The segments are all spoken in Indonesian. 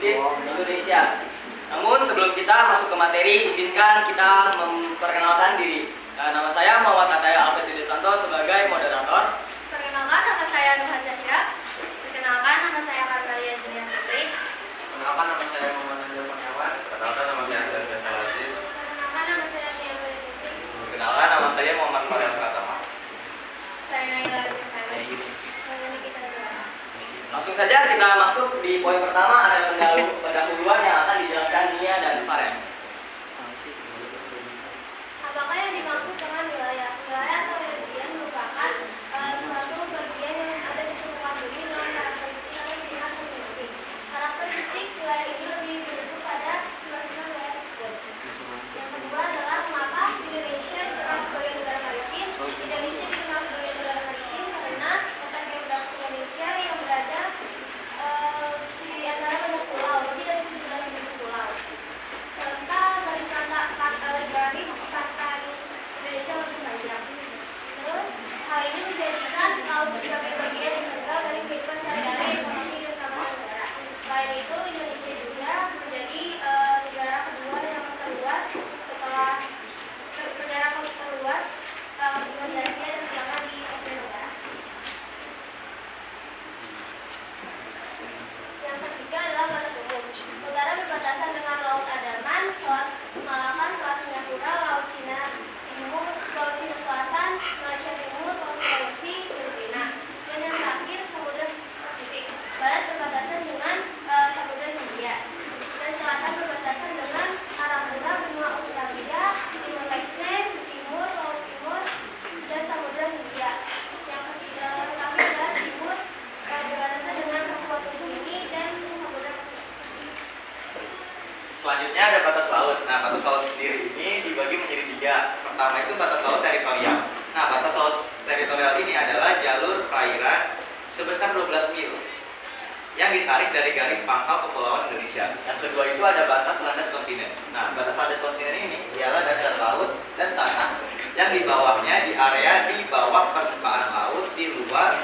eksklusif Indonesia. Namun sebelum kita masuk ke materi, izinkan kita memperkenalkan diri. Nama saya Muhammad Ataya Alfred Desanto sebagai moderator. Perkenalkan, nama saya Nuha Zahira. Perkenalkan, nama saya Karmelia Julian Putri. Perkenalkan, nama saya Muhammad Anjel Kurniawan. Perkenalkan, nama saya Andreas Salasis. Perkenalkan, nama saya Nia Putri. Perkenalkan, nama saya Muhammad Farel Pratama. Saya Naila Rizky. Saya Nikita Zahra. Langsung saja kita masuk di poin pertama, ada pendahuluan yang akan dijelaskan Nia dan Farel. Apakah yang dimaksud dengan wilayah? Wilayah atau region merupakan suatu bagian yang ada di permukaan bumi dengan karakteristik atau ciri khas masing-masing. Karakteristik wilayah ini lebih merujuk pada sifat-sifat wilayah tersebut. Yang kedua adalah mengapa Indonesia dikenal sebagai negara maritim. Indonesia dikenal sebagai negara maritim karena letak geografis Indonesia yang berada di antara banyak pulau, lebih dari 17.000 pulau. Serta garis pantai Indonesia lebih panjang. Terus hal ini menjadikan laut sebagai bagian integral dari kehidupan sehari-hari ekonomi dan keamanan negara. Selain itu, Indonesia juga menjadi negara kedua yang terluas setelah negara terluas kedua di Asia dan kelima di Asia Tenggara. Yang ketiga adalah batas umum. Negara berbatasan dengan Laut Andaman, Selat Malaka, Selat Singapura, Laut Cina Timur, Laut Cina Selatan, Malaysia Timur, Laut Sulawesi, Filipina. Dan yang terakhir, Samudra Pasifik. Barat berbatasan dengan Samudra Hindia. Dan selatan berbatasan dengan Arafura, benua Australia, Timur Leste, Timur, Laut Timur, dan Samudra Hindia. Yang terakhir adalah Timur berbatasan dengan Papua Nugini dan Samudra Pasifik. Selanjutnya ada batas laut. Nah, batas laut sendiri ini dibagi menjadi tiga. Pertama itu batas laut teritorial. Nah, batas laut teritorial ini adalah jalur perairan sebesar 12 mil yang ditarik dari garis pangkal kepulauan Indonesia. Yang kedua itu ada batas landas kontinen. Nah, batas landas kontinen ini ialah dasar laut dan tanah yang di bawahnya di area di bawah permukaan laut di luar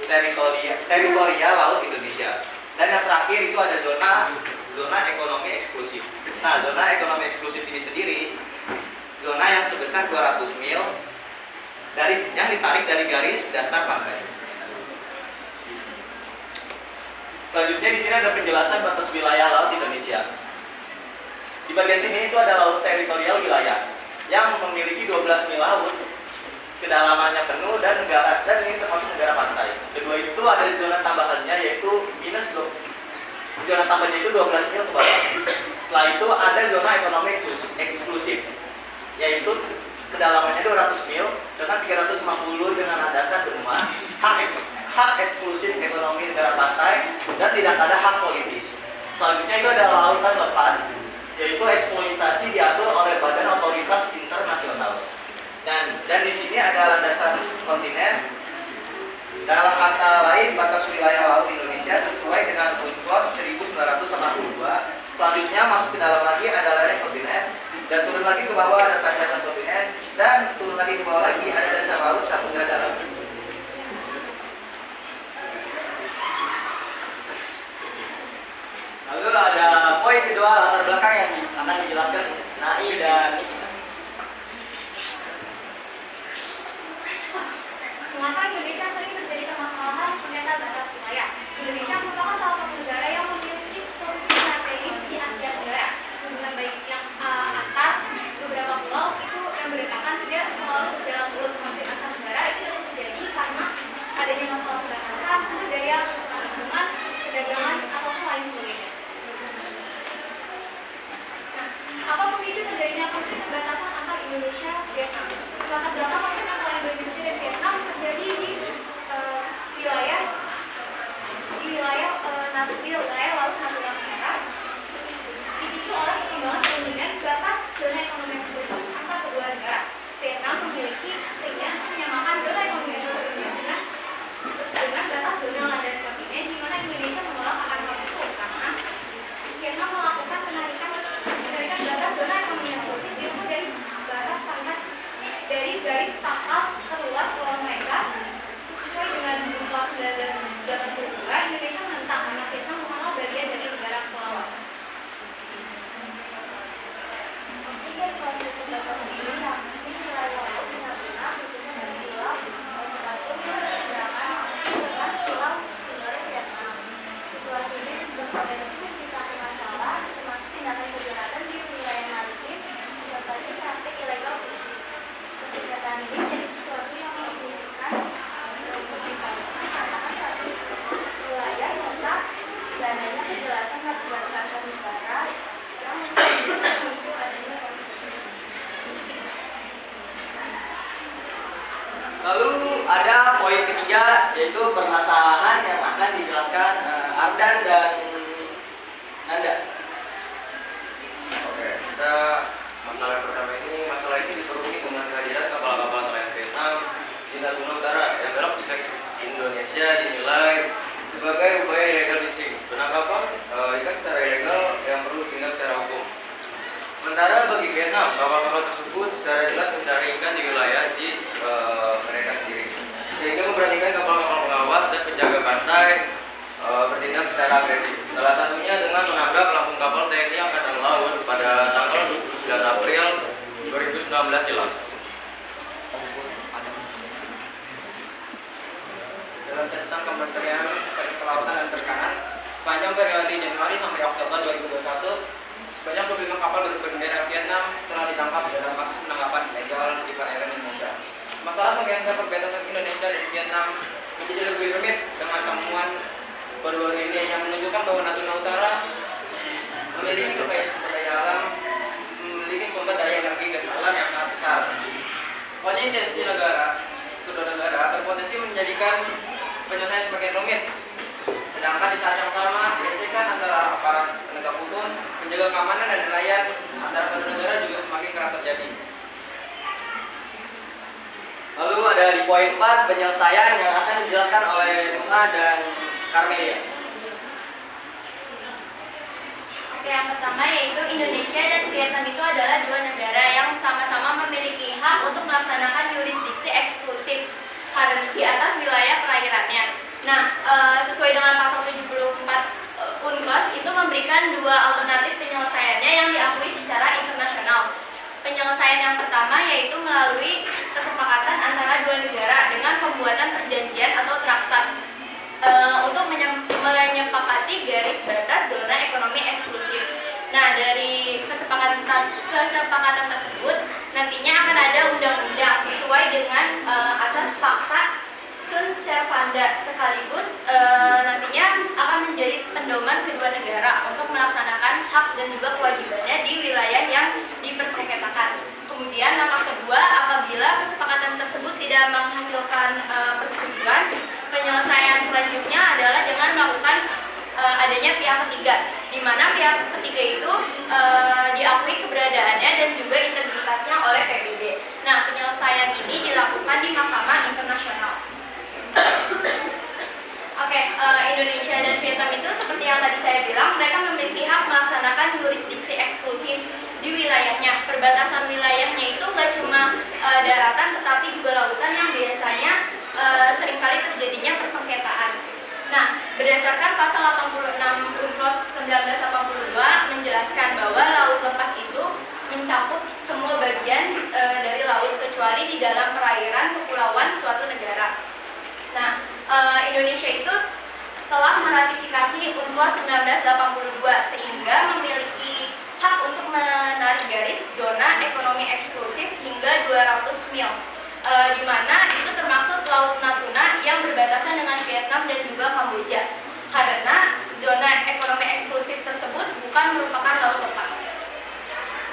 teritorial laut Indonesia. Dan yang terakhir itu ada zona ekonomi eksklusif. Nah, zona ekonomi eksklusif ini sendiri zona yang sebesar 200 mil yang ditarik dari garis dasar pantai. Selanjutnya di sini ada penjelasan batas wilayah laut Indonesia. Di bagian sini itu ada laut teritorial wilayah yang memiliki 12 mil laut, kedalamannya penuh dan ini termasuk negara pantai. Kedua itu ada zona tambahannya yaitu zona tambahnya itu 12 mil ke bawah. Setelah itu ada zona ekonomi eksklusif yaitu kedalamannya 200 mil dengan 350 dengan landasan benua, hak eksklusif ekonomi negara pantai dan tidak ada hak politis. Selanjutnya itu ada lautan lepas yaitu eksploitasi diatur oleh badan otoritas internasional. Dan di sini ada landasan kontinen. Dalam kata lain, batas wilayah laut Indonesia sesuai dengan UNCLOS 1982. Selanjutnya masuk ke dalam lagi ada lereng kontinen, dan turun lagi ke bawah ada tanjakan kontinen, dan turun lagi ke bawah lagi ada dasar laut samudra dalam. Lalu ada poin kedua, latar belakang yang akan dijelaskan Nai dan Nikita. Mengapa Indonesia sering terjadi permasalahan sengketa batas wilayah? Indonesia merupakan salah satu negara yang memiliki posisi strategis di Asia Tenggara. Hubungan baik yang antar beberapa pulau itu yang berdekatan tidak selalu berjalan mulus. Konflik antar negara itu dapat terjadi karena adanya masalah perbatasan, sumber daya, kerusakan lingkungan, perdagangan, ataupun lain sebagainya. Nah, apa dinilai sebagai upaya illegal fishing, penangkapan ikan secara ilegal yang perlu ditindak secara hukum. Sementara bagi Vietnam, kapal-kapal tersebut secara jelas mencari ikan di wilayah mereka sendiri, sehingga memperhatikan kapal-kapal pengawas dan penjaga pantai bertindak secara agresif. Salah satunya dengan menabrak lambung kapal TNI Angkatan Laut pada tanggal 29 April 2019 silam. Dalam catatan Kementerian Kelautan dan Perikanan, sepanjang periode Januari sampai Oktober 2021, sebanyak 25 kapal berbendera Vietnam telah ditangkap dalam kasus penangkapan ilegal di perairan Indonesia. Masalah sengketa perbatasan Indonesia dan Vietnam menjadi lebih rumit dengan temuan baru-baru ini yang menunjukkan bahwa Natuna Utara memiliki kekayaan sumber daya alam, memiliki sumber daya energi gas alam yang sangat besar. Pokoknya intensi kedua negara berpotensi menjadikan penyelesaian semakin rumit. Sedangkan di saat yang sama, gesekan antara aparat penegak hukum, penjaga keamanan dan nelayan antara kedua negara juga semakin kerap terjadi. Lalu ada di poin 4 penyelesaian yang akan dijelaskan oleh Nuha dan Carmelia. Oke, yang pertama yaitu Indonesia dan Vietnam itu adalah dua negara yang sama-sama memiliki hak untuk melaksanakan yurisdiksi eksklusif di atas wilayah perairannya. Nah, sesuai dengan pasal 74 UNCLOS itu memberikan dua alternatif penyelesaiannya yang diakui secara internasional. Penyelesaian yang pertama yaitu melalui kesepakatan antara dua negara dengan pembuatan perjanjian atau traktat untuk menyepakati garis batas zona ekonomi eksklusif. Nah, dari kesepakatan tersebut nantinya akan ada undang-undang sesuai dengan asas fakta sunt servanda, sekaligus nantinya akan menjadi pedoman kedua negara untuk melaksanakan hak dan juga kewajibannya di wilayah yang dipersengketakan. Kemudian langkah kedua, apabila kesepakatan tersebut tidak menghasilkan persetujuan, penyelesaian selanjutnya adalah dengan melakukan adanya pihak ketiga, di mana pihak ketiga itu diakui keberadaannya dan juga integritasnya oleh PBB. Nah, penyelesaian ini dilakukan di Mahkamah Internasional. Oke, Indonesia dan Vietnam itu seperti yang tadi saya bilang, mereka memiliki hak melaksanakan yurisdiksi eksklusif di wilayahnya. Perbatasan wilayahnya itu nggak cuma daratan, tetapi juga lautan yang biasanya seringkali terjadinya persengketaan. Nah, berdasarkan pasal 86 UNCLOS 1982 menjelaskan bahwa laut lepas itu mencakup semua bagian dari laut kecuali di dalam perairan kepulauan suatu negara. Nah, Indonesia itu telah meratifikasi UNCLOS 1982 sehingga memiliki hak untuk menarik garis zona ekonomi eksklusif hingga 200 mil, di mana itu termasuk Laut Natuna yang berbatasan dengan Vietnam dan juga Kamboja. Karena zona ekonomi eksklusif tersebut bukan merupakan laut lepas.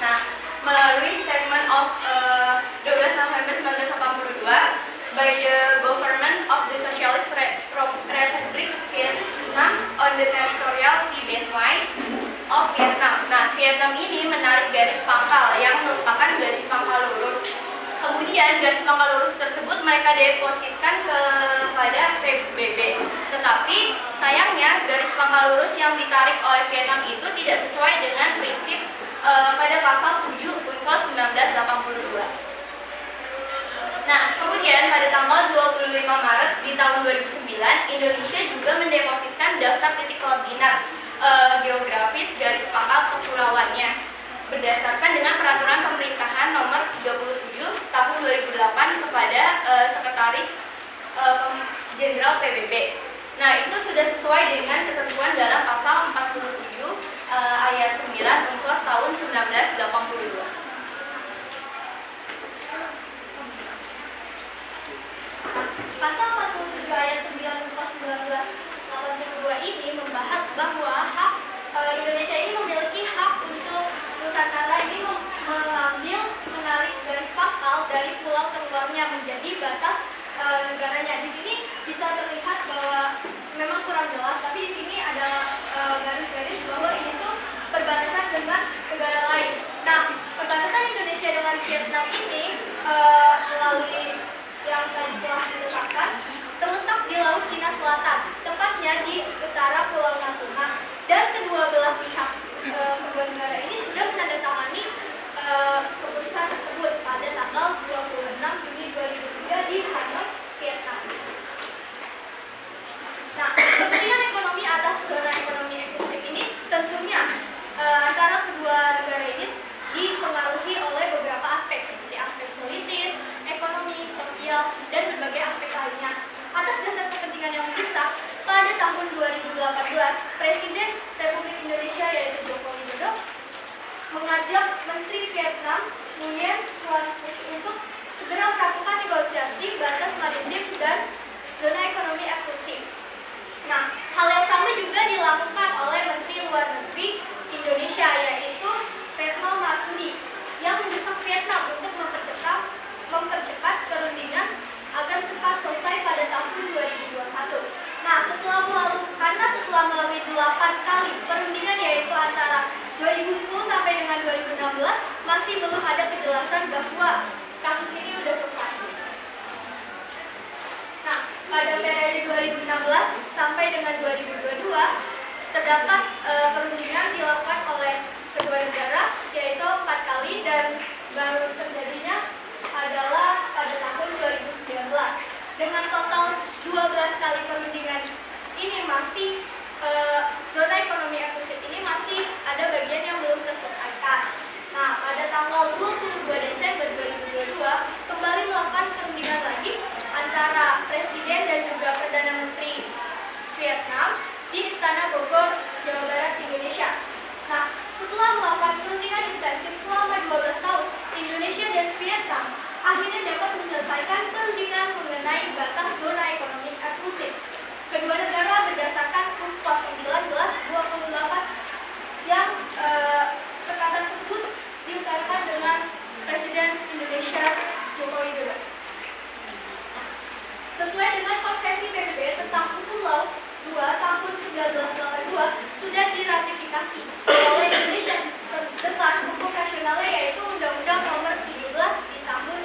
Nah, melalui Statement of 12 November 1982 by the Government of the Socialist Republic Vietnam on the Territorial Sea Baseline of Vietnam. Nah, Vietnam ini menarik garis pangkal yang merupakan garis pangkal lurus. Kemudian garis pangkal lurus tersebut mereka depositkan kepada PBB. Tetapi sayangnya garis pangkal lurus yang ditarik oleh Vietnam itu tidak sesuai dengan prinsip pada pasal 7 UNCLOS 1982. Nah, kemudian pada tanggal 25 Maret di tahun 2009, Indonesia juga mendepositkan daftar titik koordinat geografis garis pangkal kepulauannya berdasarkan dengan peraturan pemerintahan nomor 37 tahun 2008 kepada Sekretaris Jenderal PBB. Nah, itu sudah sesuai dengan ketentuan dalam pasal 47 ayat 9 UNCLOS tahun 1982. Pasal 47 ayat 9 UNCLOS 1982 ini membahas bahwa hak Indonesia ini memiliki hak untuk Nusantara ini menarik garis pangkal dari pulau terluarnya menjadi batas negaranya. Di sini bisa terlihat bahwa memang kurang jelas, tapi di sini ada garis-garis bahwa ini tuh perbatasan dengan negara lain. Nah, perbatasan Indonesia dengan Vietnam ini melalui yang tadi telah ditetapkan terletak di Laut Cina Selatan Nguyen Xuan Phuc untuk segera melakukan negosiasi batas maritim dan zona ekonomi eksklusif. Nah, hal yang sama juga dilakukan oleh Menteri Luar Negeri Indonesia, yaitu Retno Marsudi, yang mendesak Vietnam untuk mempercepat perundingan agar cepat selesai pada tahun 2021. Nah, setelah melalui 8 kali perundingan, yaitu antara 2010 sampai dengan 2016, masih belum ada kejelasan bahwa kasus ini sudah selesai. Nah, pada periode 2016 sampai dengan 2022 terdapat perundingan dilakukan oleh kedua negara, yaitu 4 kali, dan baru terjadinya adalah pada tahun 2019. Dengan total 12 kali perundingan ini masih zona ekonomi eksklusif ini masih ada bagian yang belum terselesaikan. Nah, pada tanggal 22 Desember 2022 kembali melakukan perundingan lagi antara Presiden dan juga Perdana Menteri Vietnam di Istana Bogor, Jawa Barat, Indonesia. Nah, setelah melakukan perundingan intensif selama 12 tahun, Indonesia dan Vietnam akhirnya dapat menyelesaikan perundingan mengenai batas zona ekonomi eksklusif. Kedua negara berdasarkan UNCLOS 1928 yang perkataan tersebut diutarakan dengan Presiden Indonesia Joko Widodo. Sesuai dengan Konvensi PBB tentang Hukum Laut 2 tahun 1982 sudah diratifikasi oleh Indonesia dengan hukum nasionalnya, yaitu Undang-Undang Nomor 17 di tahun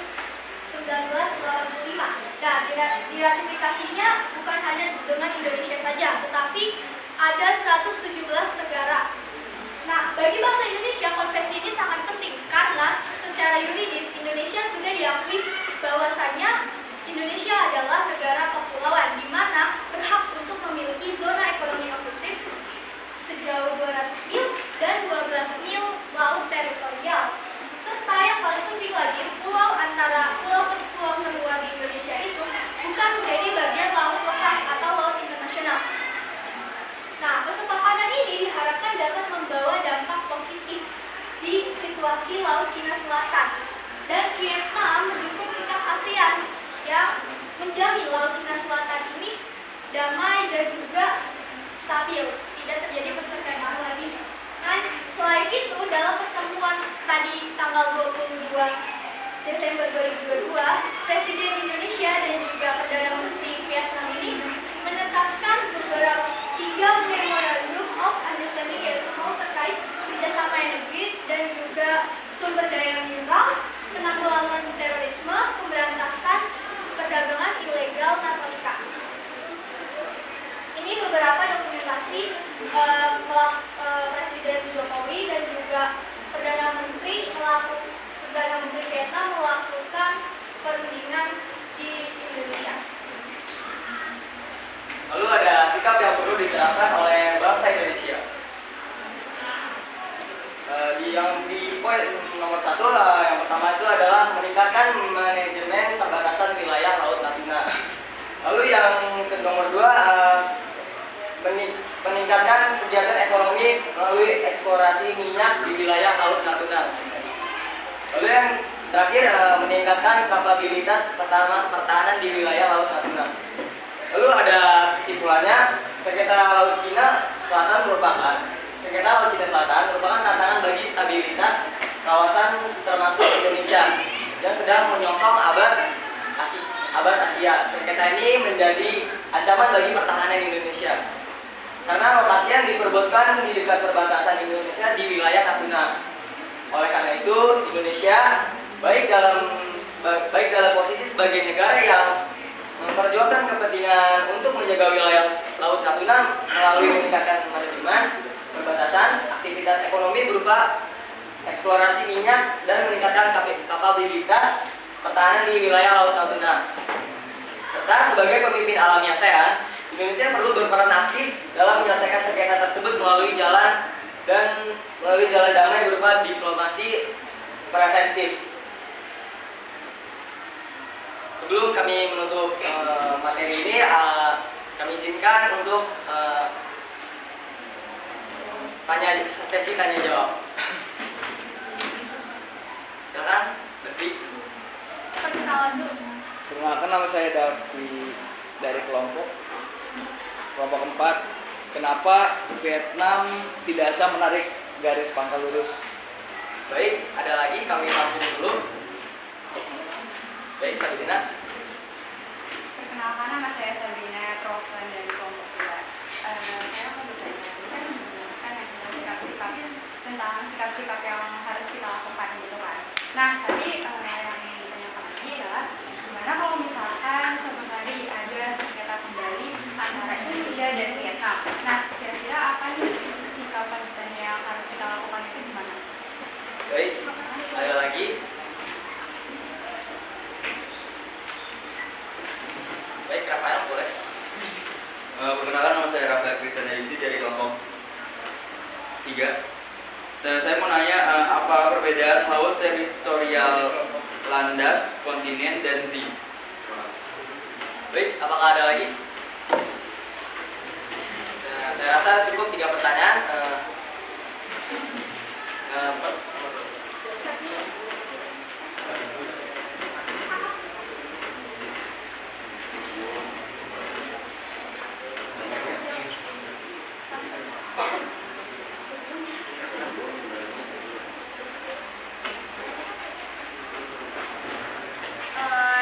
1985. Nah, diratifikasinya bukan hanya dengan Indonesia saja, tetapi ada 117 negara. Nah, bagi bangsa Indonesia, konvensi ini sangat penting karena secara yuridis Indonesia sudah diakui bahwasannya Indonesia adalah negara kepulauan di mana berhak untuk memiliki zona ekonomi eksklusif sejauh 200 mil dan 12 mil laut teritorial. Serta yang paling penting lagi, pulau ke pulau terluar di Indonesia itu bukan menjadi bagian laut lepas atau laut internasional. Nah, kesepakatan ini diharapkan dapat membawa dampak positif di situasi Laut Cina Selatan, dan Vietnam mendukung sikap ASEAN yang menjamin Laut Cina Selatan ini damai dan juga stabil, tidak terjadi perserikatan lagi. Nah, selain itu, dalam pertemuan tadi tanggal 22 Desember 2022, Presiden Indonesia dan juga Perdana Menteri Vietnam ini menetapkan beberapa 3 Memorandum of Understanding, yaitu terkait kerjasama energi dan juga sumber daya mineral, penanggulangan terorisme, pemberantasan perdagangan ilegal narkotika. Ini beberapa dokumentasi Presiden Jokowi dan juga Perdana Menteri Vietnam melakukan perundingan di Indonesia. Lalu ada sikap yang perlu diterapkan oleh bangsa Indonesia. Di poin nomor 1, yang pertama itu adalah meningkatkan manajemen perbatasan wilayah Laut Natuna. Lalu yang nomor 2, meningkatkan kegiatan ekonomi melalui eksplorasi minyak di wilayah Laut Natuna. Lalu yang terakhir, meningkatkan kapabilitas pertahanan di wilayah Laut Natuna. Lalu ada kesimpulannya, sengketa Laut Cina Selatan merupakan tantangan bagi stabilitas kawasan termasuk Indonesia yang sedang menyongsong abad Asia. Sengketa ini menjadi ancaman bagi pertahanan Indonesia karena lokasi yang diperebutkan di dekat perbatasan Indonesia di wilayah Natuna. Oleh karena itu, Indonesia baik dalam posisi sebagai negara yang memperjuangkan kepentingan untuk menjaga wilayah Laut Natuna melalui meningkatkan manajemen perbatasan, aktivitas ekonomi berupa eksplorasi minyak, dan meningkatkan kapabilitas pertahanan di wilayah Laut Natuna. Serta sebagai pemimpin alami ASEAN, Indonesia perlu berperan aktif dalam menyelesaikan sengketa tersebut melalui jalan damai berupa diplomasi preventif. Sebelum kami menutup materi ini, kami izinkan untuk sesi tanya jawab. Silakan, Devi. Perkenalan dulu. Perkenalkan, nama saya Davi dari kelompok 4. Kenapa Vietnam tidak bisa menarik garis pangkal lurus? Baik, ada lagi kami tampung dulu. Baik, Sabrina. Perkenalkan, nama saya Sabrina, perwakilan dari kelompok 2. Saya mau bertanya kan menjelaskan tentang sikap-sikap yang harus kita lakukan gitu kan. Nah, tadi yang ditanyakan lagi adalah gimana kalau misalkan suatu hari ada sengketa kembali antara Indonesia dan Vietnam. Nah, kira-kira apa nih sikap lanjutannya yang harus kita lakukan itu gimana? Baik, ada lagi. Baik, Rafael boleh. Perkenalkan, nama saya Rafael Kristian Yusti dari kelompok 3. Saya mau nanya apa perbedaan laut teritorial, landas, kontinen, dan sea? Baik, apakah ada lagi? Saya rasa cukup 3 pertanyaan.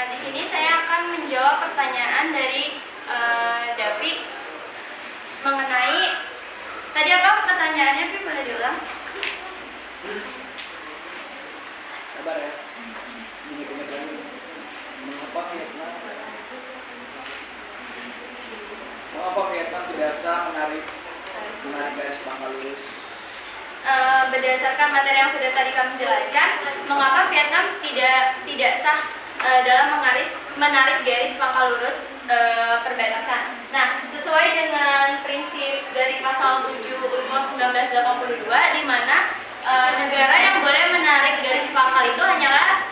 Di sini saya akan menjawab pertanyaan dari Davi mengenai tadi apa pertanyaannya, Pi, boleh diulang? Sabar ya. Ini kemudian mengapa Vietnam tidak bisa menarik garis pangkal lurus? Berdasarkan materi yang sudah tadi kami jelaskan, mengapa Vietnam tidak sah dalam menarik garis pangkal lurus perbatasan. Nah, sesuai dengan prinsip dari pasal 7 UNCLOS 1982, di mana negara yang boleh menarik garis pangkal itu hanyalah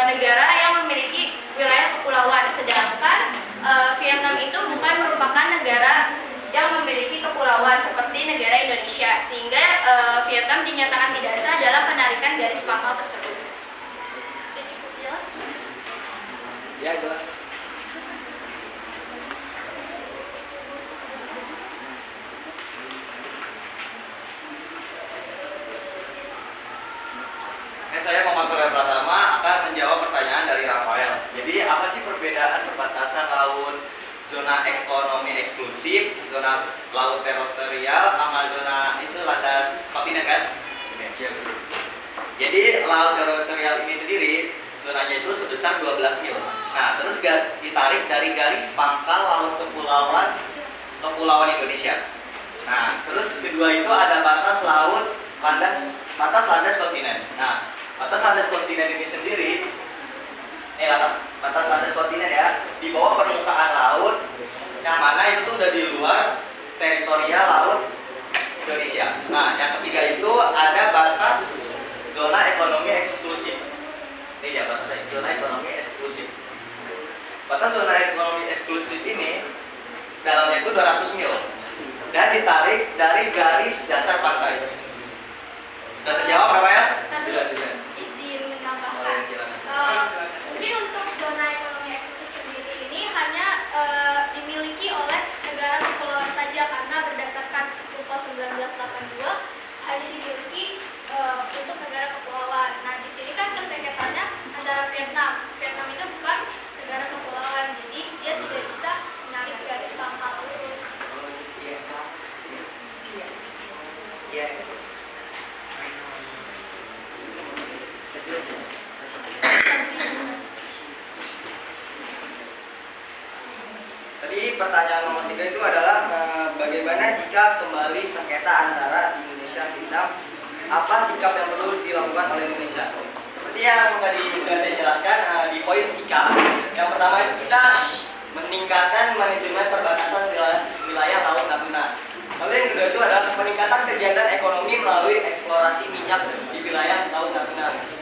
negara yang memiliki wilayah kepulauan, sedangkan Vietnam itu bukan merupakan negara yang memiliki kepulauan seperti negara Indonesia, sehingga Vietnam dinyatakan tidak sah dalam penarikan garis pangkal tersebut. Itu cukup jelas? Ya, jelas. Saya Muhammad Surya Pratama akan menjawab pertanyaan dari Rafael. Jadi apa sih perbedaan perbatasan laut zona ekonomi eksklusif, zona laut teritorial, sama zona itu landas kontinen kan? Jadi laut teritorial ini sendiri zonanya itu sebesar 12 mil. Nah, terus ditarik dari garis pangkal laut kepulauan Indonesia. Nah, terus kedua itu ada batas landas kontinen. Nah, batas landas kontinen ini sendiri, batas landas kontinen ya, di bawah permukaan laut, yang mana itu tuh udah di luar teritorial laut Indonesia. Nah, yang ketiga itu ada batas zona ekonomi eksklusif. Ini ya, batas zona ekonomi eksklusif. Batas zona ekonomi eksklusif ini dalamnya itu 200 mil dan ditarik dari garis dasar pantai. Sudah terjawab apa ya? Izin menambahkan. Mungkin untuk zona ekonomi eksklusif sendiri ini hanya dimiliki oleh negara kepulauan saja, karena berdasarkan UNCLOS 1982 hanya dimiliki untuk negara kepulauan. Nah, di sini kan persengketannya antara Vietnam. Vietnam itu bukan negara kepulauan, jadi dia tidak bisa menarik garis pangkal lurus. Tadi pertanyaan nomor 3 itu adalah bagaimana jika kembali sengketa antara Indonesia dan Vietnam, apa sikap yang perlu dilakukan oleh Indonesia? Seperti yang tadi sudah saya jelaskan di poin sikap. Yang pertama itu kita meningkatkan manajemen perbatasan wilayah Laut Natuna. Lalu yang kedua itu adalah peningkatan kegiatan ekonomi melalui eksplorasi minyak di wilayah Laut Natuna.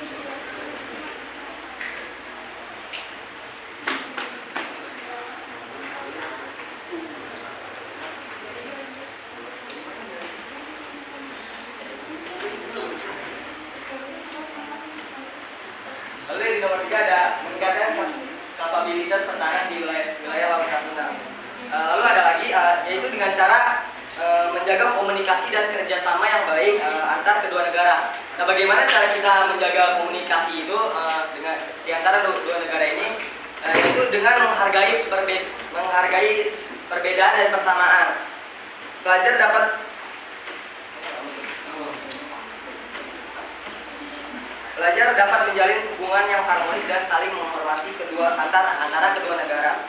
kapabilitas pertahanan di wilayah Laut Natuna. Lalu ada lagi yaitu dengan cara menjaga komunikasi dan kerjasama yang baik antar kedua negara. Nah, bagaimana cara kita menjaga komunikasi itu dengan di antara dua negara ini? Yaitu dengan menghargai perbedaan dan persamaan. Pelajar dapat menjalin hubungan yang harmonis dan saling menghormati antara kedua negara.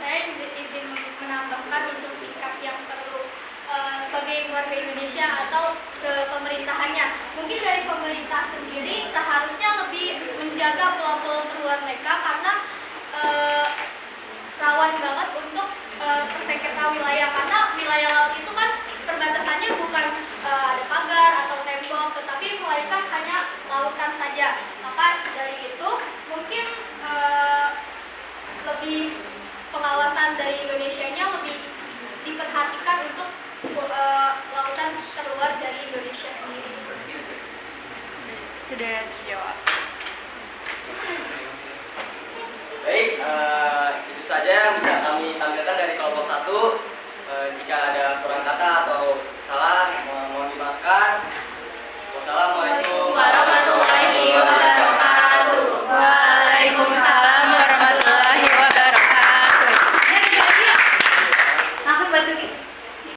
Saya izin menambahkan untuk sikap yang perlu sebagai warga Indonesia atau ke pemerintahannya. Mungkin dari pemerintah sendiri seharusnya lebih menjaga pulau-pulau terluar mereka karena rawan banget untuk tersengketa wilayah, karena wilayah laut itu kan perbatasannya bukan ada pagar atau tembok, tetapi melainkan hanya lautan saja. Maka dari itu mungkin lebih pengawasan dari Indonesianya lebih diperhatikan untuk lautan terluar dari Indonesia sendiri. Sudah terjawab.